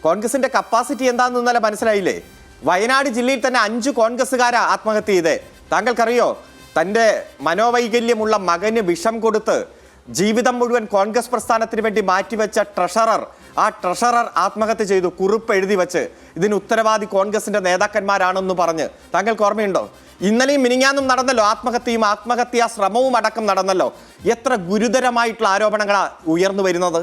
കോൺഗ്രസിന്റെ കപ്പാസിറ്റി എന്താണെന്ന് ഇന്നലെ മനസ്സിലായില്ലേ? വയനാട് ജില്ലയിൽ തന്നെ 5 കോൺഗ്രസ്സുകാരാ ആത്മഹത്യ ചെയ്തേ. താങ്കൾക്കറിയോ? തൻ്റെ മനോവൈകല്യമുള്ള മകന് വിഷം കൊടുത്ത് ജീവിതം മുഴുവൻ കോൺഗ്രസ് പ്രസ്ഥാനത്തിന് വേണ്ടി മാറ്റിവെച്ച ആ ട്രഷറർ ആത്മഹത്യ ചെയ്തു, കുറിപ്പ് എഴുതി വെച്ച്. ഇതിന് ഉത്തരവാദി കോൺഗ്രസിന്റെ നേതാക്കന്മാരാണെന്ന് പറഞ്ഞ്. താങ്കൾക്ക് ഓർമ്മയുണ്ടോ? ഇന്നലെയും മിനിഞ്ഞാന്നും നടന്നല്ലോ ആത്മഹത്യാ ശ്രമവും അടക്കം നടന്നല്ലോ. എത്ര ഗുരുതരമായിട്ടുള്ള ആരോപണങ്ങളാണ് ഉയർന്നു വരുന്നത്.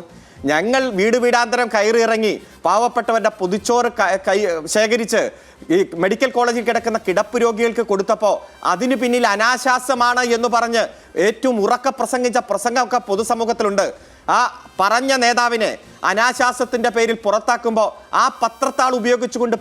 ഞങ്ങൾ വീട് വീടാന്തരം കയറി ഇറങ്ങി പാവപ്പെട്ടവരുടെ പൊതിച്ചോറ് ശേഖരിച്ച് ഈ മെഡിക്കൽ കോളേജിൽ കിടക്കുന്ന കിടപ്പ് രോഗികൾക്ക് കൊടുത്തപ്പോൾ അതിന് പിന്നിൽ അനാശാസ്യമാണ് എന്ന് പറഞ്ഞ് ഏറ്റവും ഉറക്ക പ്രസംഗിച്ച പ്രസംഗമൊക്കെ പൊതുസമൂഹത്തിലുണ്ട്. ആ പറഞ്ഞ നേതാവിനെ അനാശാസ്യത്തിൻ്റെ പേരിൽ പുറത്താക്കുമ്പോൾ ആ പത്രത്താൾ ഉപയോഗിച്ചുകൊണ്ട്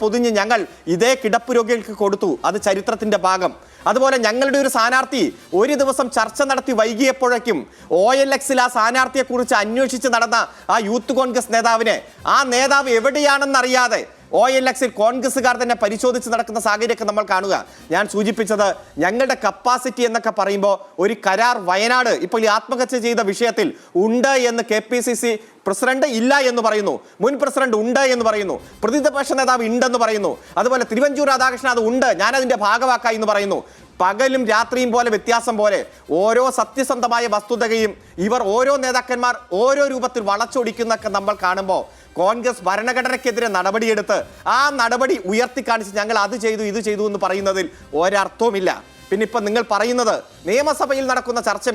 പൊതിഞ്ഞ് ഞങ്ങൾ ഇതേ കിടപ്പ് രോഗികൾക്ക് കൊടുത്തു. അത് ചരിത്രത്തിൻ്റെ ഭാഗം. അതുപോലെ ഞങ്ങളുടെ ഒരു സ്ഥാനാർത്ഥി ഒരു ദിവസം ചർച്ച നടത്തി വൈകിയപ്പോഴേക്കും OLX-ൽ ആ സ്ഥാനാർത്ഥിയെക്കുറിച്ച് അന്വേഷിച്ച് നടന്ന ആ യൂത്ത് കോൺഗ്രസ് നേതാവിനെ ആ നേതാവ് എവിടെയാണെന്നറിയാതെ OLX-ൽ കോൺഗ്രസ്സുകാർ തന്നെ പരിശോധിച്ച് നടക്കുന്ന സാഹചര്യമൊക്കെ നമ്മൾ കാണുക. ഞാൻ സൂചിപ്പിച്ചത് ഞങ്ങളുടെ കപ്പാസിറ്റി എന്നൊക്കെ പറയുമ്പോൾ ഒരു കരാർ വയനാട് ഇപ്പോൾ ഈ ആത്മഹത്യ ചെയ്ത വിഷയത്തിൽ ഉണ്ട് എന്ന് KPCC പ്രസിഡന്റ് ഇല്ല എന്ന് പറയുന്നു, മുൻ പ്രസിഡന്റ് ഉണ്ട് എന്ന് പറയുന്നു, പ്രതിപക്ഷ നേതാവ് ഉണ്ടെന്ന് പറയുന്നു, അതുപോലെ തിരുവഞ്ചൂർ രാധാകൃഷ്ണൻ അത് ഉണ്ട്, ഞാനതിൻ്റെ ഭാഗമാക്കായി എന്ന് പറയുന്നു. പകലും രാത്രിയും പോലെ വ്യത്യാസം പോലെ ഓരോ സത്യസന്ധമായ വസ്തുതയും ഇവർ ഓരോ നേതാക്കന്മാർ ഓരോ രൂപത്തിൽ വളച്ചൊടിക്കുന്നൊക്കെ നമ്മൾ കാണുമ്പോൾ കോൺഗ്രസ് ഭരണഘടനയ്ക്കെതിരെ നടപടിയെടുത്ത് ആ നടപടി ഉയർത്തിക്കാണിച്ച് ഞങ്ങൾ അത് ചെയ്തു ഇത് ചെയ്തു എന്ന് പറയുന്നതിൽ ഒരർത്ഥവുമില്ല. പിന്നെ ഇപ്പം നിങ്ങൾ പറയുന്നത് നിയമസഭയിൽ നടക്കുന്ന ചർച്ച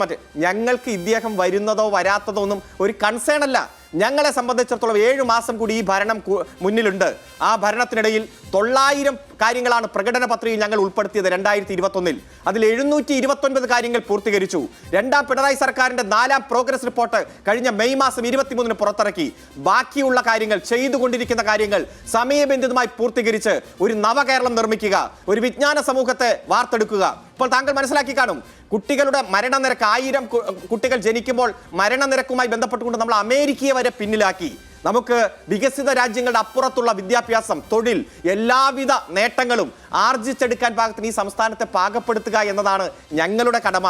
ഞങ്ങൾക്ക് ഇദ്ദേഹം വരുന്നതോ വരാത്തതോ ഒന്നും ഒരു കൺസേൺ അല്ല. ഞങ്ങളെ സംബന്ധിച്ചിടത്തോളം 7 മാസം കൂടി ഈ ഭരണം മുന്നിലുണ്ട്. ആ ഭരണത്തിനിടയിൽ 900 കാര്യങ്ങളാണ് പ്രകടന പത്രികയിൽ ഞങ്ങൾ ഉൾപ്പെടുത്തിയത് 2021-ൽ. അതിൽ 729 കാര്യങ്ങൾ പൂർത്തീകരിച്ചു. രണ്ടാം പിണറായി സർക്കാരിന്റെ 4ാം പ്രോഗ്രസ് റിപ്പോർട്ട് കഴിഞ്ഞ മെയ് മാസം 23-ന് പുറത്തിറക്കി. ബാക്കിയുള്ള കാര്യങ്ങൾ, ചെയ്തുകൊണ്ടിരിക്കുന്ന കാര്യങ്ങൾ സമയബന്ധിതമായി പൂർത്തീകരിച്ച് ഒരു നവകേരളം നിർമ്മിക്കുക, ഒരു വിജ്ഞാന സമൂഹത്തെ വാർത്തെടുക്കുക. ഇപ്പോൾ താങ്കൾ മനസ്സിലാക്കി കാണും, കുട്ടികളുടെ മരണനിരക്ക് 1000 കുട്ടികൾ ജനിക്കുമ്പോൾ മരണനിരക്കുമായി ബന്ധപ്പെട്ടുകൊണ്ട് നമ്മൾ അമേരിക്കയെ വരെ പിന്നിലാക്കി. നമുക്ക് വികസിത രാജ്യങ്ങളുടെ അപ്പുറത്തുള്ള വിദ്യാഭ്യാസം, തൊഴിൽ, എല്ലാവിധ നേട്ടങ്ങളും ആർജിച്ചെടുക്കാൻ പാകത്തിന് ഈ സംസ്ഥാനത്തെ പാകപ്പെടുത്തുക എന്നതാണ് ഞങ്ങളുടെ കടമ.